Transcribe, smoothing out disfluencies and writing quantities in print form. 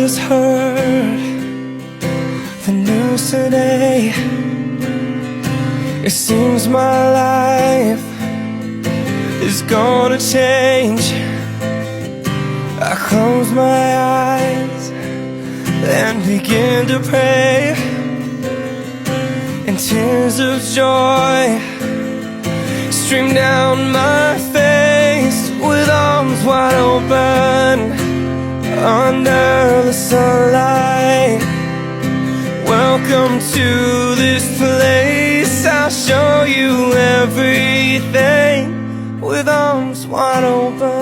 just heard the news today. It seems my life is gonna change. I close my eyes and begin to pray, and tears of joy stream down my face. With arms wide open under the sunlight, welcome to this place. I'll show you everything. With arms wide open